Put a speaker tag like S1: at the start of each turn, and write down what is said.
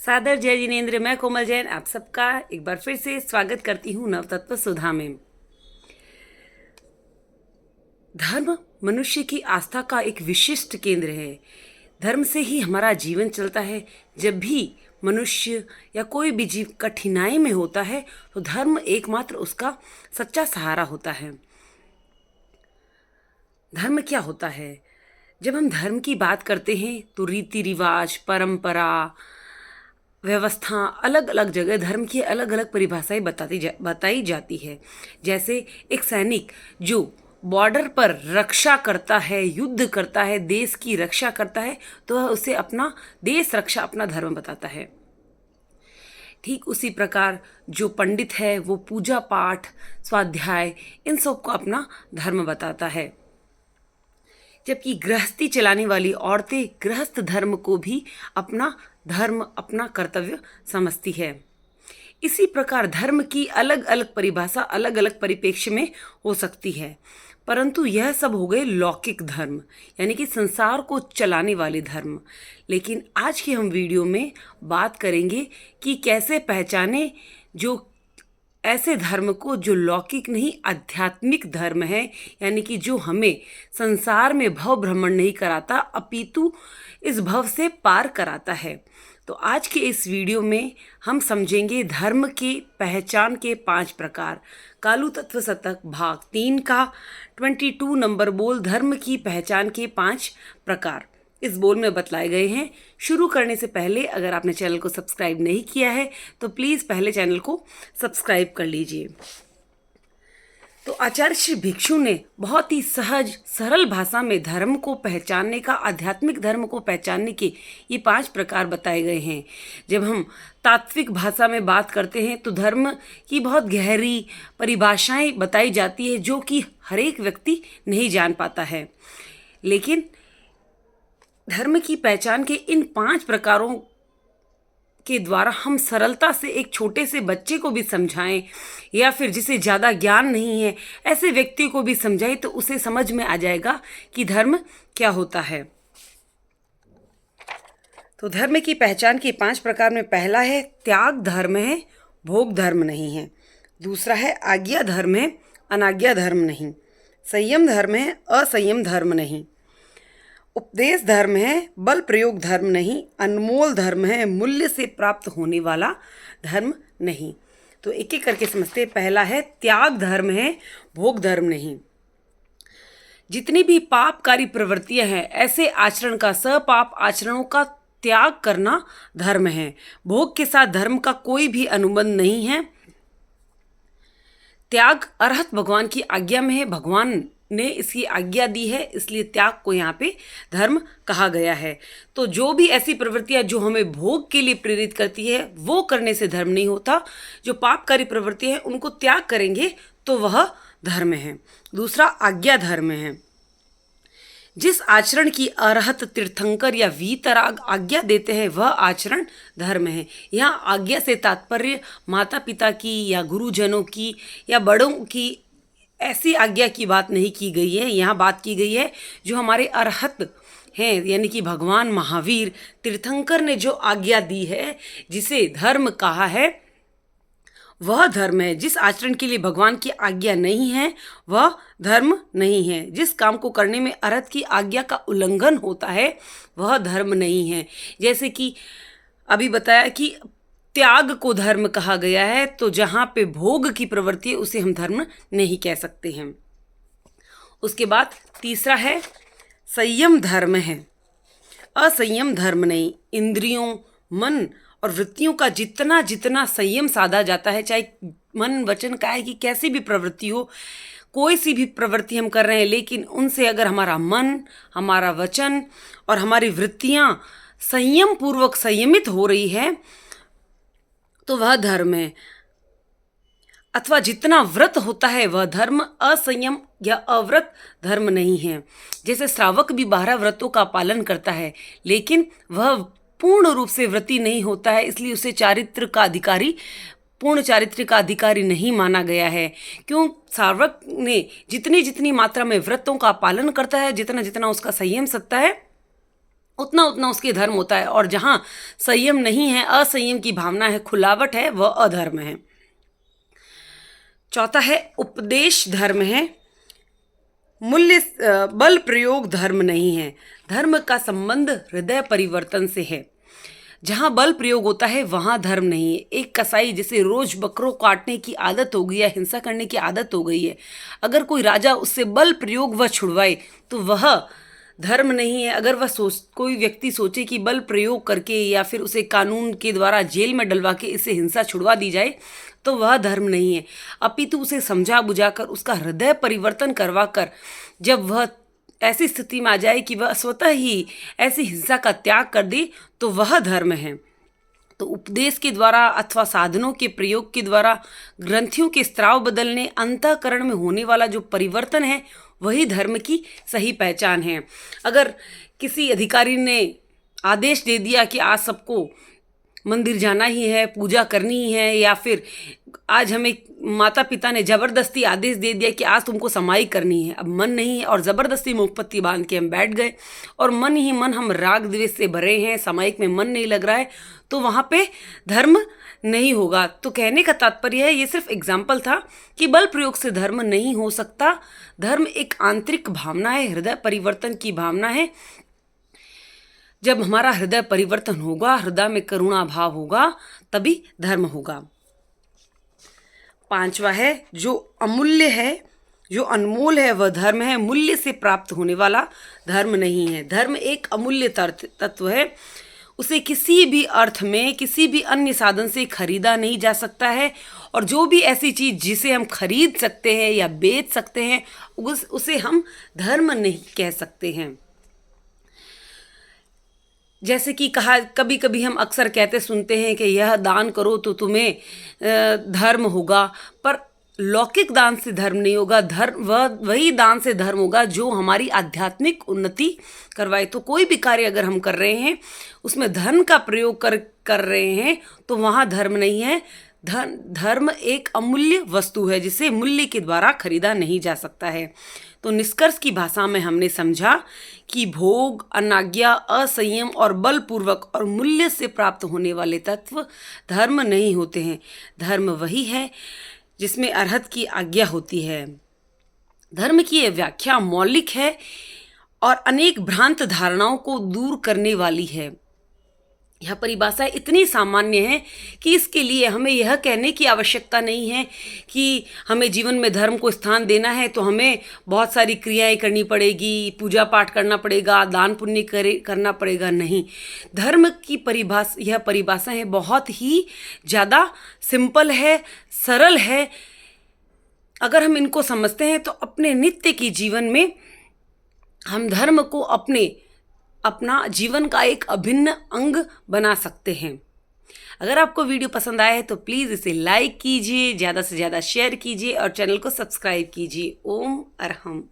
S1: सादर जय जिनेन्द्र। मैं कोमल जैन आप सबका एक बार फिर से स्वागत करती हूँ नवतत्व सुधा में। धर्म मनुष्य की आस्था का एक विशिष्ट केंद्र है। धर्म से ही हमारा जीवन चलता है। जब भी मनुष्य या कोई भी जीव कठिनाई में होता है तो धर्म एकमात्र उसका सच्चा सहारा होता है। धर्म क्या होता है? जब हम धर्म की बात करते हैं तो रीति रिवाज, परंपरा, व्यवस्था, अलग अलग जगह धर्म की अलग अलग परिभाषाएं बताई जाती है। जैसे एक सैनिक जो बॉर्डर पर रक्षा करता है, युद्ध करता है, देश की रक्षा करता है, तो वह उसे अपना देश रक्षा अपना धर्म बताता है। ठीक उसी प्रकार जो पंडित है वो पूजा पाठ, स्वाध्याय, इन सब को अपना धर्म बताता है। जबकि गृहस्थी चलाने वाली औरतें गृहस्थ धर्म को भी अपना धर्म, अपना कर्तव्य समझती है। इसी प्रकार धर्म की अलग अलग परिभाषा अलग अलग परिप्रेक्ष्य में हो सकती है, परंतु यह सब हो गए लौकिक धर्म, यानी कि संसार को चलाने वाले धर्म। लेकिन आज की हम वीडियो में बात करेंगे कि कैसे पहचाने जो ऐसे धर्म को जो लौकिक नहीं आध्यात्मिक धर्म है, यानी कि जो हमें संसार में भव भ्रमण नहीं कराता अपितु इस भव से पार कराता है। तो आज के इस वीडियो में हम समझेंगे धर्म की पहचान के 5 प्रकार। कालू तत्व शतक भाग 3 का 22 नंबर बोल धर्म की पहचान के 5 प्रकार इस बोल में बतलाए गए हैं। शुरू करने से पहले अगर आपने चैनल को सब्सक्राइब नहीं किया है तो प्लीज़ पहले चैनल को सब्सक्राइब कर लीजिए। तो आचार्य श्री भिक्षु ने बहुत ही सहज सरल भाषा में धर्म को पहचानने का, आध्यात्मिक धर्म को पहचानने के ये 5 प्रकार बताए गए हैं। जब हम तात्विक भाषा में बात करते हैं तो धर्म की बहुत गहरी परिभाषाएं बताई जाती है जो कि हर एक व्यक्ति नहीं जान पाता है। लेकिन धर्म की पहचान के इन 5 प्रकारों के द्वारा हम सरलता से एक छोटे से बच्चे को भी समझाएं या फिर जिसे ज़्यादा ज्ञान नहीं है ऐसे व्यक्ति को भी समझाएं तो उसे समझ में आ जाएगा कि धर्म क्या होता है। तो धर्म की पहचान के 5 प्रकार में पहला है त्याग धर्म है, भोग धर्म नहीं है। दूसरा है आज्ञा धर्म है, अनाज्ञा धर्म नहीं। संयम धर्म है, असंयम धर्म नहीं। उपदेश धर्म है, बल प्रयोग धर्म नहीं। अनमोल धर्म है, मूल्य से प्राप्त होने वाला धर्म नहीं। तो एक एक करके समझते हैं। पहला है त्याग धर्म है, भोग धर्म नहीं। जितनी भी पापकारी प्रवृत्तियां हैं ऐसे आचरण का, सपाप आचरणों का त्याग करना धर्म है। भोग के साथ धर्म का कोई भी अनुबंध नहीं है। त्याग अरहत भगवान की आज्ञा में है, भगवान ने इसकी आज्ञा दी है, इसलिए त्याग को यहाँ पे धर्म कहा गया है। तो जो भी ऐसी प्रवृत्तियां जो हमें भोग के लिए प्रेरित करती है वो करने से धर्म नहीं होता। जो पापकारी प्रवृत्तियां हैं उनको त्याग करेंगे तो वह धर्म है। दूसरा आज्ञा धर्म है। जिस आचरण की अरहत, तीर्थंकर या वीतराग आज्ञा देते हैं वह आचरण धर्म है। यहाँ आज्ञा से तात्पर्य माता पिता की या गुरुजनों की या बड़ों की ऐसी आज्ञा की बात नहीं की गई है। यहाँ बात की गई है जो हमारे अरहत हैं, यानी कि भगवान महावीर, तीर्थंकर ने जो आज्ञा दी है, जिसे धर्म कहा है वह धर्म है। जिस आचरण के लिए भगवान की आज्ञा नहीं है वह धर्म नहीं है। जिस काम को करने में अरहत की आज्ञा का उल्लंघन होता है वह धर्म नहीं है। जैसे कि अभी बताया कि त्याग को धर्म कहा गया है, तो जहाँ पे भोग की प्रवृत्ति है उसे हम धर्म नहीं कह सकते हैं। उसके बाद तीसरा है संयम धर्म है, असंयम धर्म नहीं। इंद्रियों, मन और वृत्तियों का जितना जितना संयम साधा जाता है, चाहे मन, वचन, काया की कैसी भी प्रवृत्ति हो, कोई सी भी प्रवृत्ति हम कर रहे हैं, लेकिन उनसे अगर हमारा मन, हमारा वचन और हमारी वृत्तियाँ संयम पूर्वक संयमित हो रही है तो वह धर्म है। अथवा जितना व्रत होता है वह धर्म, असंयम या अव्रत धर्म नहीं है। जैसे श्रावक भी 12 व्रतों का पालन करता है लेकिन वह पूर्ण रूप से व्रती नहीं होता है, इसलिए उसे चारित्र का अधिकारी, पूर्ण चारित्र का अधिकारी नहीं माना गया है। क्यों? श्रावक ने जितनी जितनी मात्रा में व्रतों का पालन करता है, जितना जितना उसका संयम सत्ता है, उतना उतना उसके धर्म होता है। और जहाँ संयम नहीं है, असंयम की भावना है, खुलावट है, वह अधर्म है। चौथा है उपदेश धर्म है, मूल्य बल प्रयोग धर्म नहीं है। धर्म का संबंध हृदय परिवर्तन से है। जहाँ बल प्रयोग होता है वहाँ धर्म नहीं है। एक कसाई जिसे रोज बकरों काटने की आदत हो गई है, हिंसा करने की आदत हो गई है, अगर कोई राजा उससे बल प्रयोग वह छुड़वाए तो वह धर्म नहीं है। अगर वह कोई व्यक्ति सोचे कि बल प्रयोग करके या फिर उसे कानून के द्वारा जेल में डलवा के इससे हिंसा छुड़वा दी जाए तो वह धर्म नहीं है। अपितु उसे समझा बुझाकर उसका हृदय परिवर्तन करवा कर जब वह ऐसी स्थिति में आ जाए कि वह स्वतः ही ऐसी हिंसा का त्याग कर दे तो वह धर्म है। तो उपदेश के द्वारा अथवा साधनों के प्रयोग के द्वारा ग्रंथियों के स्त्राव बदलने, अंतःकरण में होने वाला जो परिवर्तन है वही धर्म की सही पहचान है। अगर किसी अधिकारी ने आदेश दे दिया कि आज सबको मंदिर जाना ही है, पूजा करनी ही है, या फिर आज हमें माता पिता ने ज़बरदस्ती आदेश दे दिया कि आज तुमको समाई करनी है, अब मन नहीं है और ज़बरदस्ती मुखपत्ती बांध के हम बैठ गए और मन ही मन हम राग द्वेष से भरे हैं, सामायिक में मन नहीं लग रहा है, तो वहाँ पे धर्म नहीं होगा। तो कहने का तात्पर्य है, ये सिर्फ एग्जाम्पल था कि बल प्रयोग से धर्म नहीं हो सकता। धर्म एक आंतरिक भावना है, हृदय परिवर्तन की भावना है। जब हमारा हृदय परिवर्तन होगा, हृदय में करुणा भाव होगा, तभी धर्म होगा। पांचवा है जो अमूल्य है, जो अनमोल है वह धर्म है, मूल्य से प्राप्त होने वाला धर्म नहीं है। धर्म एक अमूल्य तत्व है, उसे किसी भी अर्थ में, किसी भी अन्य साधन से खरीदा नहीं जा सकता है। और जो भी ऐसी चीज़ जिसे हम खरीद सकते हैं या बेच सकते हैं उसे हम धर्म नहीं कह सकते हैं। जैसे कि कहा, कभी कभी हम अक्सर कहते सुनते हैं कि यह दान करो तो तुम्हें धर्म होगा, पर लौकिक दान से धर्म नहीं होगा। धर्म वही दान से धर्म होगा जो हमारी आध्यात्मिक उन्नति करवाए। तो कोई भी कार्य अगर हम कर रहे हैं उसमें धन का प्रयोग कर रहे हैं तो वहाँ धर्म नहीं है। धर्म एक अमूल्य वस्तु है जिसे मूल्य के द्वारा खरीदा नहीं जा सकता है। तो निष्कर्ष की भाषा में हमने समझा कि भोग, अनाज्ञा, असंयम और बलपूर्वक और मूल्य से प्राप्त होने वाले तत्व धर्म नहीं होते हैं। धर्म वही है जिसमें अर्हत की आज्ञा होती है। धर्म की यह व्याख्या मौलिक है और अनेक भ्रांत धारणाओं को दूर करने वाली है। यह परिभाषा इतनी सामान्य है कि इसके लिए हमें यह कहने की आवश्यकता नहीं है कि हमें जीवन में धर्म को स्थान देना है तो हमें बहुत सारी क्रियाएं करनी पड़ेगी, पूजा पाठ करना पड़ेगा, दान पुण्य करना पड़ेगा। नहीं, धर्म की यह परिभाषा है बहुत ही ज़्यादा सिंपल है, सरल है। अगर हम इनको समझते हैं तो अपने नित्य के जीवन में हम धर्म को अपना जीवन का एक अभिन्न अंग बना सकते हैं। अगर आपको वीडियो पसंद आया है तो प्लीज़ इसे लाइक कीजिए, ज़्यादा से ज़्यादा शेयर कीजिए और चैनल को सब्सक्राइब कीजिए। ओम अरहम।